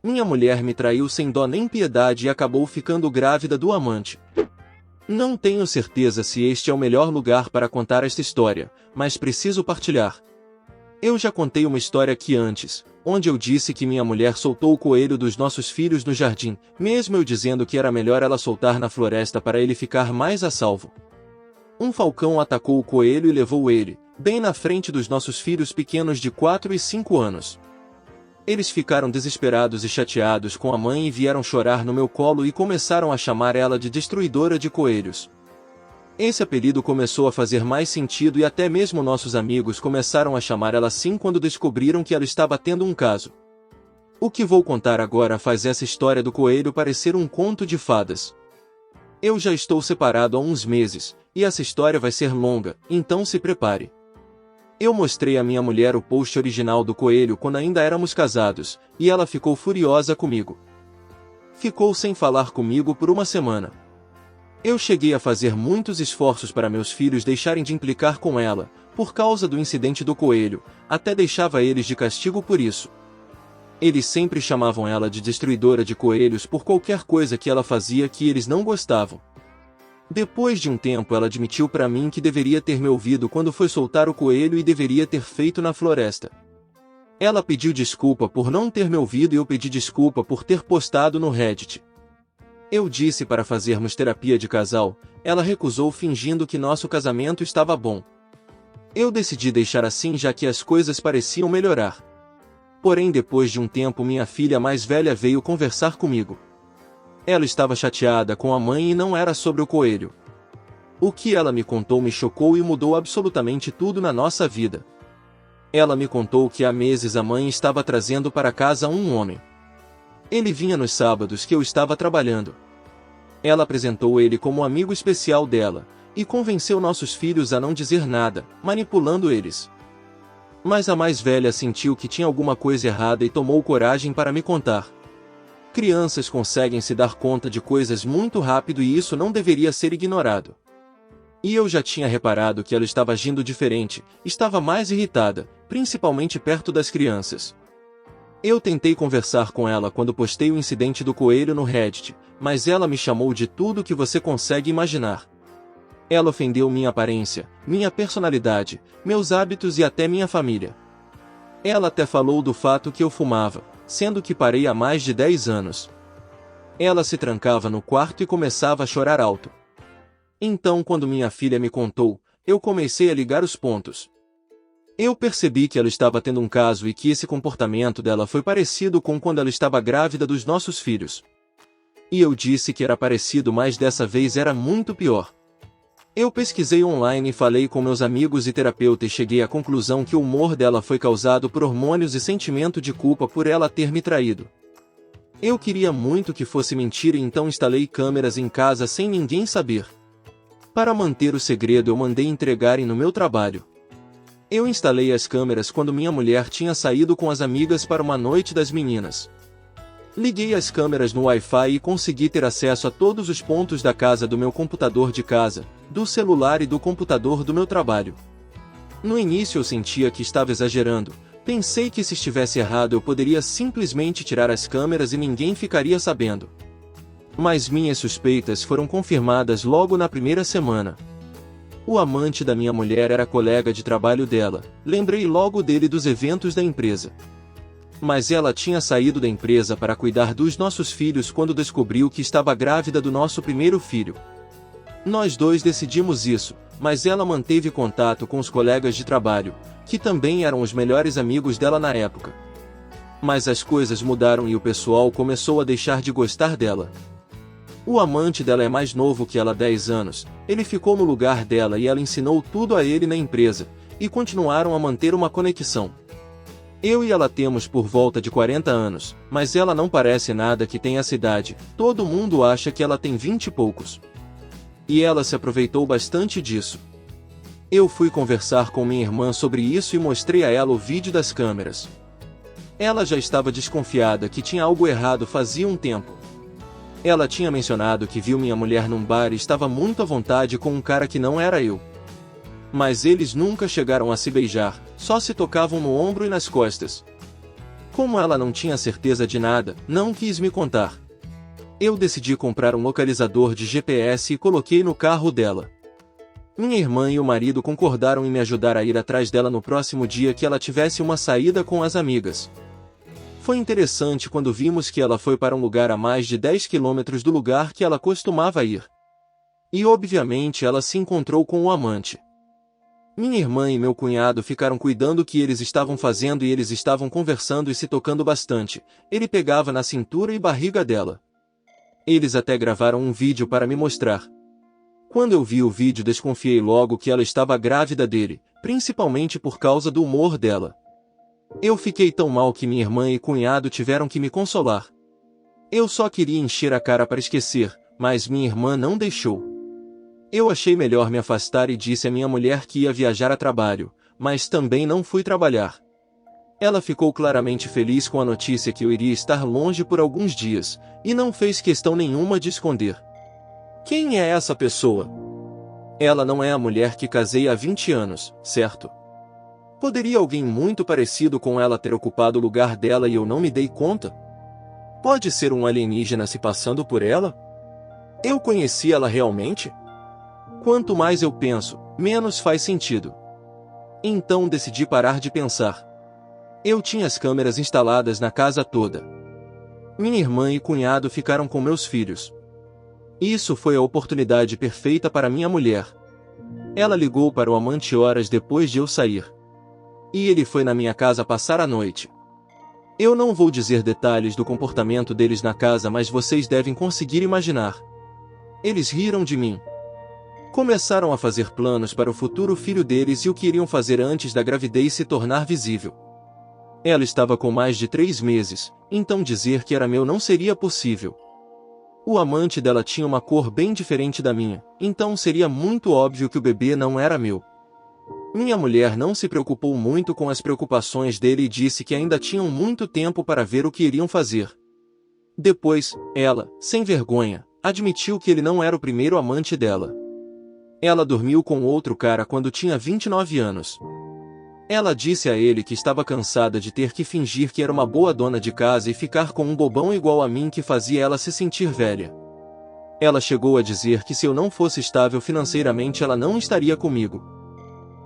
Minha mulher me traiu sem dó nem piedade e acabou ficando grávida do amante. Não tenho certeza se este é o melhor lugar para contar esta história, mas preciso partilhar. Eu já contei uma história aqui antes, onde eu disse que minha mulher soltou o coelho dos nossos filhos no jardim, mesmo eu dizendo que era melhor ela soltar na floresta para ele ficar mais a salvo. Um falcão atacou o coelho e levou ele, bem na frente dos nossos filhos pequenos de 4 e 5 anos. Eles ficaram desesperados e chateados com a mãe e vieram chorar no meu colo e começaram a chamar ela de destruidora de coelhos. Esse apelido começou a fazer mais sentido e até mesmo nossos amigos começaram a chamar ela assim quando descobriram que ela estava tendo um caso. O que vou contar agora faz essa história do coelho parecer um conto de fadas. Eu já estou separado há uns meses, e essa história vai ser longa, então se prepare. Eu mostrei à minha mulher o post original do coelho quando ainda éramos casados, e ela ficou furiosa comigo. Ficou sem falar comigo por uma semana. Eu cheguei a fazer muitos esforços para meus filhos deixarem de implicar com ela, por causa do incidente do coelho, até deixava eles de castigo por isso. Eles sempre chamavam ela de destruidora de coelhos por qualquer coisa que ela fazia que eles não gostavam. Depois de um tempo ela admitiu para mim que deveria ter me ouvido quando foi soltar o coelho e deveria ter feito na floresta. Ela pediu desculpa por não ter me ouvido e eu pedi desculpa por ter postado no Reddit. Eu disse para fazermos terapia de casal, ela recusou fingindo que nosso casamento estava bom. Eu decidi deixar assim já que as coisas pareciam melhorar. Porém depois de um tempo minha filha mais velha veio conversar comigo. Ela estava chateada com a mãe e não era sobre o coelho. O que ela me contou me chocou e mudou absolutamente tudo na nossa vida. Ela me contou que há meses a mãe estava trazendo para casa um homem. Ele vinha nos sábados que eu estava trabalhando. Ela apresentou ele como amigo especial dela, e convenceu nossos filhos a não dizer nada, manipulando eles. Mas a mais velha sentiu que tinha alguma coisa errada e tomou coragem para me contar. Crianças conseguem se dar conta de coisas muito rápido e isso não deveria ser ignorado. E eu já tinha reparado que ela estava agindo diferente, estava mais irritada, principalmente perto das crianças. Eu tentei conversar com ela quando postei o incidente do coelho no Reddit, mas ela me chamou de tudo que você consegue imaginar. Ela ofendeu minha aparência, minha personalidade, meus hábitos e até minha família. Ela até falou do fato que eu fumava, sendo que parei há mais de 10 anos. Ela se trancava no quarto e começava a chorar alto. Então quando minha filha me contou, eu comecei a ligar os pontos. Eu percebi que ela estava tendo um caso e que esse comportamento dela foi parecido com quando ela estava grávida dos nossos filhos. E eu disse que era parecido, mas dessa vez era muito pior. Eu pesquisei online e falei com meus amigos e terapeuta e cheguei à conclusão que o humor dela foi causado por hormônios e sentimento de culpa por ela ter me traído. Eu queria muito que fosse mentira e então instalei câmeras em casa sem ninguém saber. Para manter o segredo eu mandei entregarem no meu trabalho. Eu instalei as câmeras quando minha mulher tinha saído com as amigas para uma noite das meninas. Liguei as câmeras no Wi-Fi e consegui ter acesso a todos os pontos da casa do meu computador de casa, do celular e do computador do meu trabalho. No início eu sentia que estava exagerando, pensei que se estivesse errado eu poderia simplesmente tirar as câmeras e ninguém ficaria sabendo. Mas minhas suspeitas foram confirmadas logo na primeira semana. O amante da minha mulher era colega de trabalho dela, lembrei logo dele dos eventos da empresa. Mas ela tinha saído da empresa para cuidar dos nossos filhos quando descobriu que estava grávida do nosso primeiro filho. Nós dois decidimos isso, mas ela manteve contato com os colegas de trabalho, que também eram os melhores amigos dela na época. Mas as coisas mudaram e o pessoal começou a deixar de gostar dela. O amante dela é mais novo que ela há 10 anos, ele ficou no lugar dela e ela ensinou tudo a ele na empresa, e continuaram a manter uma conexão. Eu e ela temos por volta de 40 anos, mas ela não parece nada que tenha essa idade, todo mundo acha que ela tem 20 e poucos. E ela se aproveitou bastante disso. Eu fui conversar com minha irmã sobre isso e mostrei a ela o vídeo das câmeras. Ela já estava desconfiada que tinha algo errado fazia um tempo. Ela tinha mencionado que viu minha mulher num bar e estava muito à vontade com um cara que não era eu. Mas eles nunca chegaram a se beijar, só se tocavam no ombro e nas costas. Como ela não tinha certeza de nada, não quis me contar. Eu decidi comprar um localizador de GPS e coloquei no carro dela. Minha irmã e o marido concordaram em me ajudar a ir atrás dela no próximo dia que ela tivesse uma saída com as amigas. Foi interessante quando vimos que ela foi para um lugar a mais de 10 quilômetros do lugar que ela costumava ir. E obviamente ela se encontrou com o amante. Minha irmã e meu cunhado ficaram cuidando do que eles estavam fazendo e eles estavam conversando e se tocando bastante. Ele pegava na cintura e barriga dela. Eles até gravaram um vídeo para me mostrar. Quando eu vi o vídeo, desconfiei logo que ela estava grávida dele, principalmente por causa do humor dela. Eu fiquei tão mal que minha irmã e cunhado tiveram que me consolar. Eu só queria encher a cara para esquecer, mas minha irmã não deixou. Eu achei melhor me afastar e disse à minha mulher que ia viajar a trabalho, mas também não fui trabalhar. Ela ficou claramente feliz com a notícia que eu iria estar longe por alguns dias, e não fez questão nenhuma de esconder. Quem é essa pessoa? Ela não é a mulher que casei há 20 anos, certo? Poderia alguém muito parecido com ela ter ocupado o lugar dela e eu não me dei conta? Pode ser um alienígena se passando por ela? Eu conheci ela realmente? Quanto mais eu penso, menos faz sentido. Então decidi parar de pensar. Eu tinha as câmeras instaladas na casa toda. Minha irmã e cunhado ficaram com meus filhos. Isso foi a oportunidade perfeita para minha mulher. Ela ligou para o amante horas depois de eu sair. E ele foi na minha casa passar a noite. Eu não vou dizer detalhes do comportamento deles na casa, mas vocês devem conseguir imaginar. Eles riram de mim. Começaram a fazer planos para o futuro filho deles e o que iriam fazer antes da gravidez se tornar visível. Ela estava com mais de 3 meses, então dizer que era meu não seria possível. O amante dela tinha uma cor bem diferente da minha, então seria muito óbvio que o bebê não era meu. Minha mulher não se preocupou muito com as preocupações dele e disse que ainda tinham muito tempo para ver o que iriam fazer. Depois, ela, sem vergonha, admitiu que ele não era o primeiro amante dela. Ela dormiu com outro cara quando tinha 29 anos. Ela disse a ele que estava cansada de ter que fingir que era uma boa dona de casa e ficar com um bobão igual a mim que fazia ela se sentir velha. Ela chegou a dizer que se eu não fosse estável financeiramente ela não estaria comigo.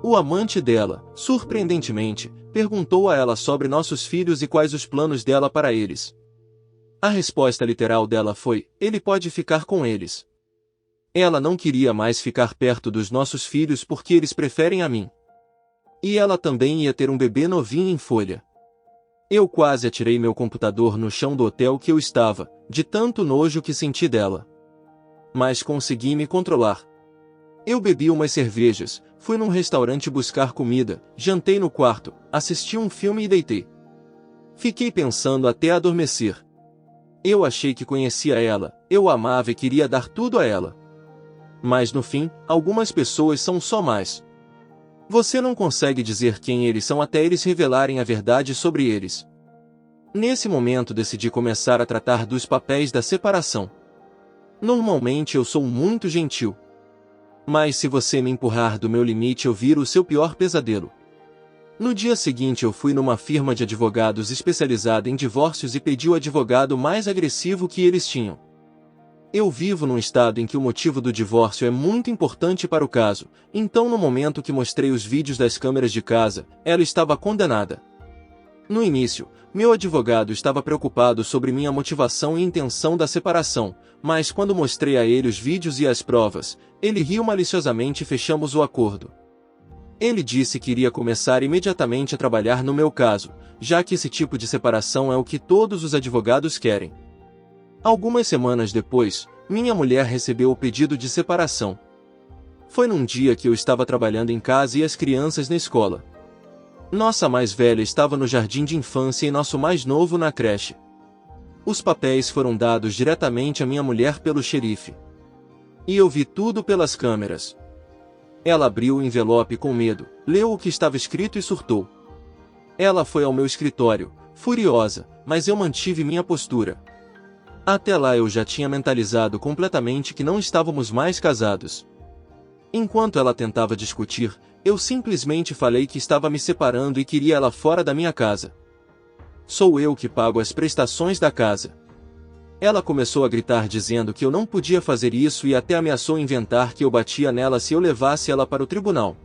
O amante dela, surpreendentemente, perguntou a ela sobre nossos filhos e quais os planos dela para eles. A resposta literal dela foi: ele pode ficar com eles. Ela não queria mais ficar perto dos nossos filhos porque eles preferem a mim. E ela também ia ter um bebê novinho em folha. Eu quase atirei meu computador no chão do hotel que eu estava, de tanto nojo que senti dela. Mas consegui me controlar. Eu bebi umas cervejas, fui num restaurante buscar comida, jantei no quarto, assisti um filme e deitei. Fiquei pensando até adormecer. Eu achei que conhecia ela, eu a amava e queria dar tudo a ela. Mas no fim, algumas pessoas são só mais. Você não consegue dizer quem eles são até eles revelarem a verdade sobre eles. Nesse momento decidi começar a tratar dos papéis da separação. Normalmente eu sou muito gentil. Mas se você me empurrar do meu limite eu viro o seu pior pesadelo. No dia seguinte eu fui numa firma de advogados especializada em divórcios e pedi o advogado mais agressivo que eles tinham. Eu vivo num estado em que o motivo do divórcio é muito importante para o caso, então no momento que mostrei os vídeos das câmeras de casa, ela estava condenada. No início, meu advogado estava preocupado sobre minha motivação e intenção da separação, mas quando mostrei a ele os vídeos e as provas, ele riu maliciosamente e fechamos o acordo. Ele disse que iria começar imediatamente a trabalhar no meu caso, já que esse tipo de separação é o que todos os advogados querem. Algumas semanas depois, minha mulher recebeu o pedido de separação. Foi num dia que eu estava trabalhando em casa e as crianças na escola. Nossa mais velha estava no jardim de infância e nosso mais novo na creche. Os papéis foram dados diretamente à minha mulher pelo xerife. E eu vi tudo pelas câmeras. Ela abriu o envelope com medo, leu o que estava escrito e surtou. Ela foi ao meu escritório, furiosa, mas eu mantive minha postura. Até lá eu já tinha mentalizado completamente que não estávamos mais casados. Enquanto ela tentava discutir, eu simplesmente falei que estava me separando e queria ela fora da minha casa. Sou eu que pago as prestações da casa. Ela começou a gritar dizendo que eu não podia fazer isso e até ameaçou inventar que eu batia nela se eu levasse ela para o tribunal.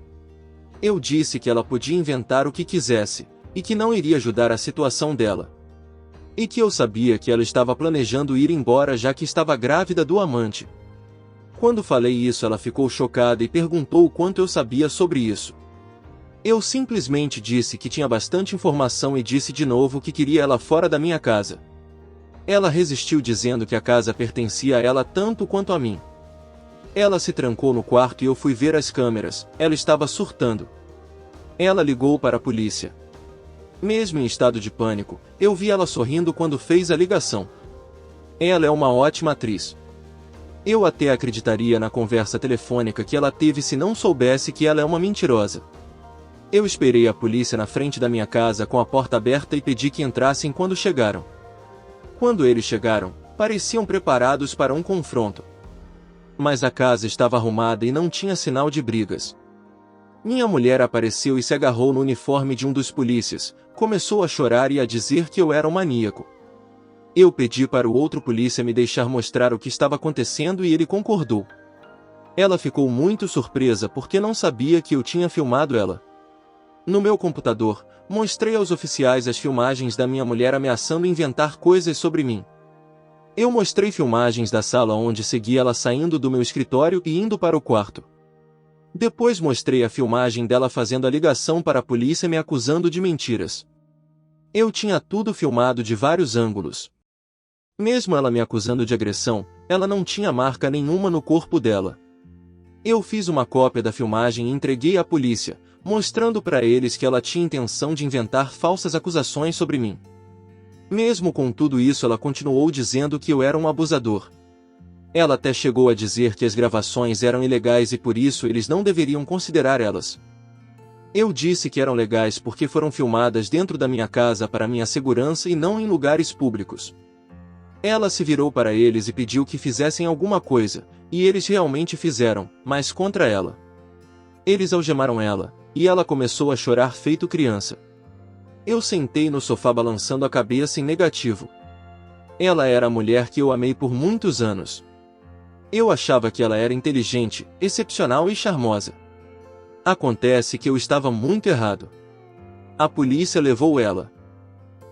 Eu disse que ela podia inventar o que quisesse, e que não iria ajudar a situação dela. E que eu sabia que ela estava planejando ir embora já que estava grávida do amante. Quando falei isso, ela ficou chocada e perguntou o quanto eu sabia sobre isso. Eu simplesmente disse que tinha bastante informação e disse de novo que queria ela fora da minha casa. Ela resistiu dizendo que a casa pertencia a ela tanto quanto a mim. Ela se trancou no quarto e eu fui ver as câmeras. Ela estava surtando. Ela ligou para a polícia. Mesmo em estado de pânico, eu vi ela sorrindo quando fez a ligação. Ela é uma ótima atriz. Eu até acreditaria na conversa telefônica que ela teve se não soubesse que ela é uma mentirosa. Eu esperei a polícia na frente da minha casa com a porta aberta e pedi que entrassem quando chegaram. Quando eles chegaram, pareciam preparados para um confronto. Mas a casa estava arrumada e não tinha sinal de brigas. Minha mulher apareceu e se agarrou no uniforme de um dos polícias, começou a chorar e a dizer que eu era um maníaco. Eu pedi para o outro polícia me deixar mostrar o que estava acontecendo e ele concordou. Ela ficou muito surpresa porque não sabia que eu tinha filmado ela. No meu computador, mostrei aos oficiais as filmagens da minha mulher ameaçando inventar coisas sobre mim. Eu mostrei filmagens da sala onde segui ela saindo do meu escritório e indo para o quarto. Depois mostrei a filmagem dela fazendo a ligação para a polícia me acusando de mentiras. Eu tinha tudo filmado de vários ângulos. Mesmo ela me acusando de agressão, ela não tinha marca nenhuma no corpo dela. Eu fiz uma cópia da filmagem e entreguei à polícia, mostrando para eles que ela tinha intenção de inventar falsas acusações sobre mim. Mesmo com tudo isso, ela continuou dizendo que eu era um abusador. Ela até chegou a dizer que as gravações eram ilegais e por isso eles não deveriam considerar elas. Eu disse que eram legais porque foram filmadas dentro da minha casa para minha segurança e não em lugares públicos. Ela se virou para eles e pediu que fizessem alguma coisa, e eles realmente fizeram, mas contra ela. Eles algemaram ela, e ela começou a chorar feito criança. Eu sentei no sofá balançando a cabeça em negativo. Ela era a mulher que eu amei por muitos anos. Eu achava que ela era inteligente, excepcional e charmosa. Acontece que eu estava muito errado. A polícia levou ela.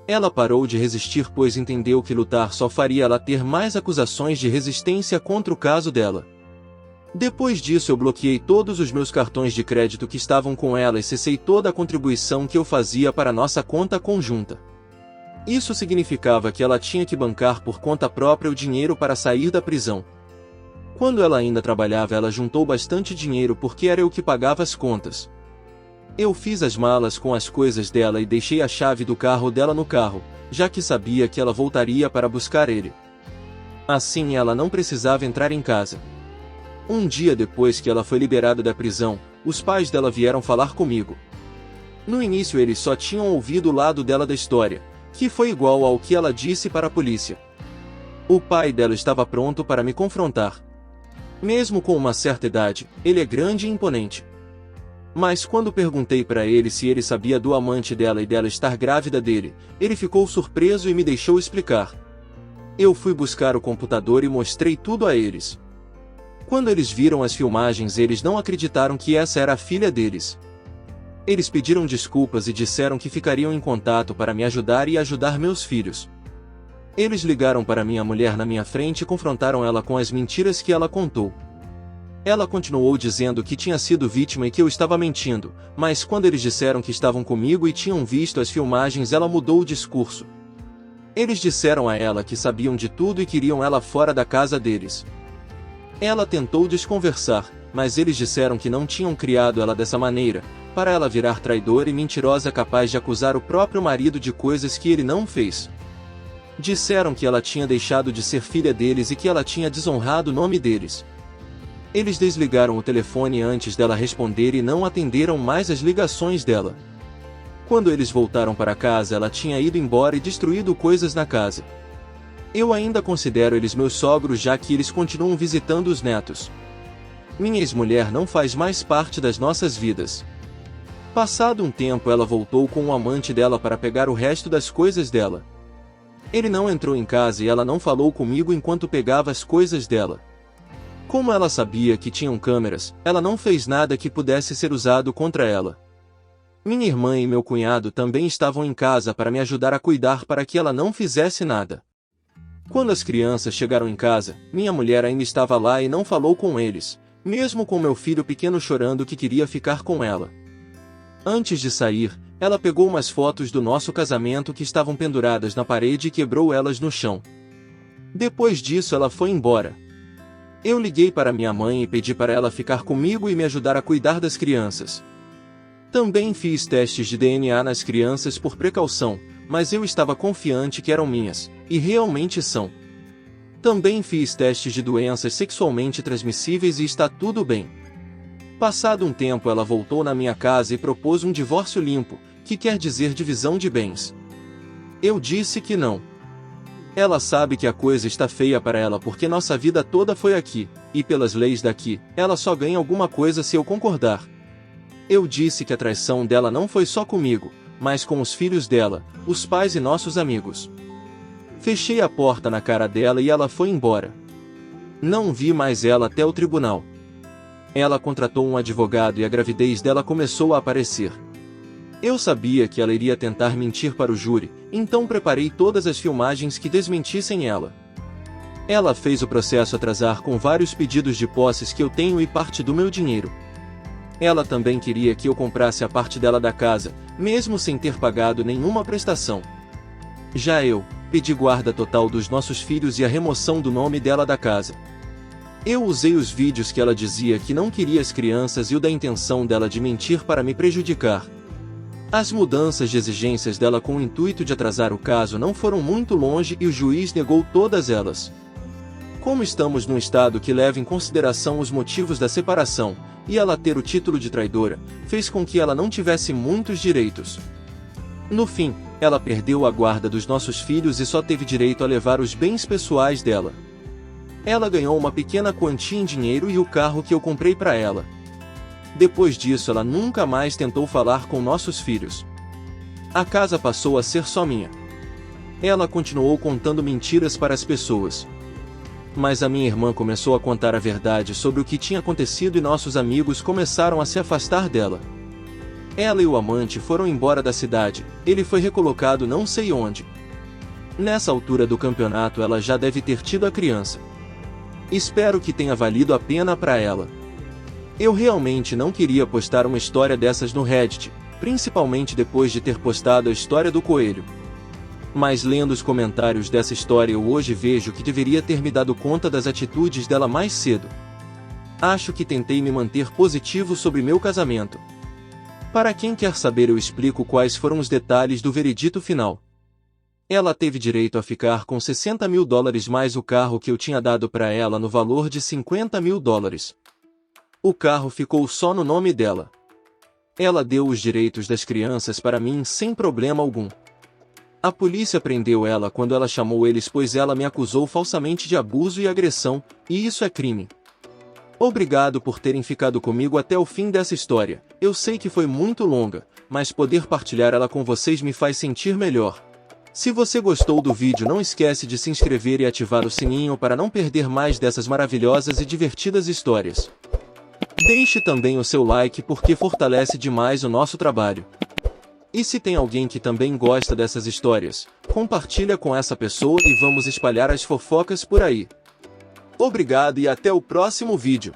Ela parou de resistir pois entendeu que lutar só faria ela ter mais acusações de resistência contra o caso dela. Depois disso eu bloqueei todos os meus cartões de crédito que estavam com ela e cessei toda a contribuição que eu fazia para nossa conta conjunta. Isso significava que ela tinha que bancar por conta própria o dinheiro para sair da prisão. Quando ela ainda trabalhava, ela juntou bastante dinheiro porque era eu que pagava as contas. Eu fiz as malas com as coisas dela e deixei a chave do carro dela no carro, já que sabia que ela voltaria para buscar ele. Assim ela não precisava entrar em casa. Um dia depois que ela foi liberada da prisão, os pais dela vieram falar comigo. No início eles só tinham ouvido o lado dela da história, que foi igual ao que ela disse para a polícia. O pai dela estava pronto para me confrontar. Mesmo com uma certa idade, ele é grande e imponente. Mas quando perguntei para ele se ele sabia do amante dela e dela estar grávida dele, ele ficou surpreso e me deixou explicar. Eu fui buscar o computador e mostrei tudo a eles. Quando eles viram as filmagens, eles não acreditaram que essa era a filha deles. Eles pediram desculpas e disseram que ficariam em contato para me ajudar e ajudar meus filhos. Eles ligaram para minha mulher na minha frente e confrontaram ela com as mentiras que ela contou. Ela continuou dizendo que tinha sido vítima e que eu estava mentindo, mas quando eles disseram que estavam comigo e tinham visto as filmagens, ela mudou o discurso. Eles disseram a ela que sabiam de tudo e queriam ela fora da casa deles. Ela tentou desconversar, mas eles disseram que não tinham criado ela dessa maneira, para ela virar traidora e mentirosa capaz de acusar o próprio marido de coisas que ele não fez. Disseram que ela tinha deixado de ser filha deles e que ela tinha desonrado o nome deles. Eles desligaram o telefone antes dela responder e não atenderam mais as ligações dela. Quando eles voltaram para casa, ela tinha ido embora e destruído coisas na casa. Eu ainda considero eles meus sogros, já que eles continuam visitando os netos. Minha ex-mulher não faz mais parte das nossas vidas. Passado um tempo, ela voltou com o amante dela para pegar o resto das coisas dela. Ele não entrou em casa e ela não falou comigo enquanto pegava as coisas dela. Como ela sabia que tinham câmeras, ela não fez nada que pudesse ser usado contra ela. Minha irmã e meu cunhado também estavam em casa para me ajudar a cuidar para que ela não fizesse nada. Quando as crianças chegaram em casa, minha mulher ainda estava lá e não falou com eles, mesmo com meu filho pequeno chorando que queria ficar com ela. Antes de sair, ela pegou umas fotos do nosso casamento que estavam penduradas na parede e quebrou elas no chão. Depois disso, ela foi embora. Eu liguei para minha mãe e pedi para ela ficar comigo e me ajudar a cuidar das crianças. Também fiz testes de DNA nas crianças por precaução, mas eu estava confiante que eram minhas, e realmente são. Também fiz testes de doenças sexualmente transmissíveis e está tudo bem. Passado um tempo, ela voltou na minha casa e propôs um divórcio limpo, que quer dizer divisão de bens. Eu disse que não. Ela sabe que a coisa está feia para ela porque nossa vida toda foi aqui, e pelas leis daqui, ela só ganha alguma coisa se eu concordar. Eu disse que a traição dela não foi só comigo, mas com os filhos dela, os pais e nossos amigos. Fechei a porta na cara dela e ela foi embora. Não vi mais ela até o tribunal. Ela contratou um advogado e a gravidez dela começou a aparecer. Eu sabia que ela iria tentar mentir para o júri, então preparei todas as filmagens que desmentissem ela. Ela fez o processo atrasar com vários pedidos de posses que eu tenho e parte do meu dinheiro. Ela também queria que eu comprasse a parte dela da casa, mesmo sem ter pagado nenhuma prestação. Já eu pedi guarda total dos nossos filhos e a remoção do nome dela da casa. Eu usei os vídeos que ela dizia que não queria as crianças e o da intenção dela de mentir para me prejudicar. As mudanças de exigências dela com o intuito de atrasar o caso não foram muito longe e o juiz negou todas elas. Como estamos num estado que leva em consideração os motivos da separação, e ela ter o título de traidora, fez com que ela não tivesse muitos direitos. No fim, ela perdeu a guarda dos nossos filhos e só teve direito a levar os bens pessoais dela. Ela ganhou uma pequena quantia em dinheiro e o carro que eu comprei para ela. Depois disso, ela nunca mais tentou falar com nossos filhos. A casa passou a ser só minha. Ela continuou contando mentiras para as pessoas. Mas a minha irmã começou a contar a verdade sobre o que tinha acontecido e nossos amigos começaram a se afastar dela. Ela e o amante foram embora da cidade, ele foi recolocado não sei onde. Nessa altura do campeonato ela já deve ter tido a criança. Espero que tenha valido a pena para ela. Eu realmente não queria postar uma história dessas no Reddit, principalmente depois de ter postado a história do coelho. Mas lendo os comentários dessa história eu hoje vejo que deveria ter me dado conta das atitudes dela mais cedo. Acho que tentei me manter positivo sobre meu casamento. Para quem quer saber, eu explico quais foram os detalhes do veredito final. Ela teve direito a ficar com $60 mil mais o carro que eu tinha dado para ela no valor de $50 mil. O carro ficou só no nome dela. Ela deu os direitos das crianças para mim sem problema algum. A polícia prendeu ela quando ela chamou eles, pois ela me acusou falsamente de abuso e agressão, e isso é crime. Obrigado por terem ficado comigo até o fim dessa história. Eu sei que foi muito longa, mas poder partilhar ela com vocês me faz sentir melhor. Se você gostou do vídeo, não esquece de se inscrever e ativar o sininho para não perder mais dessas maravilhosas e divertidas histórias. Deixe também o seu like porque fortalece demais o nosso trabalho. E se tem alguém que também gosta dessas histórias, compartilha com essa pessoa e vamos espalhar as fofocas por aí. Obrigado e até o próximo vídeo.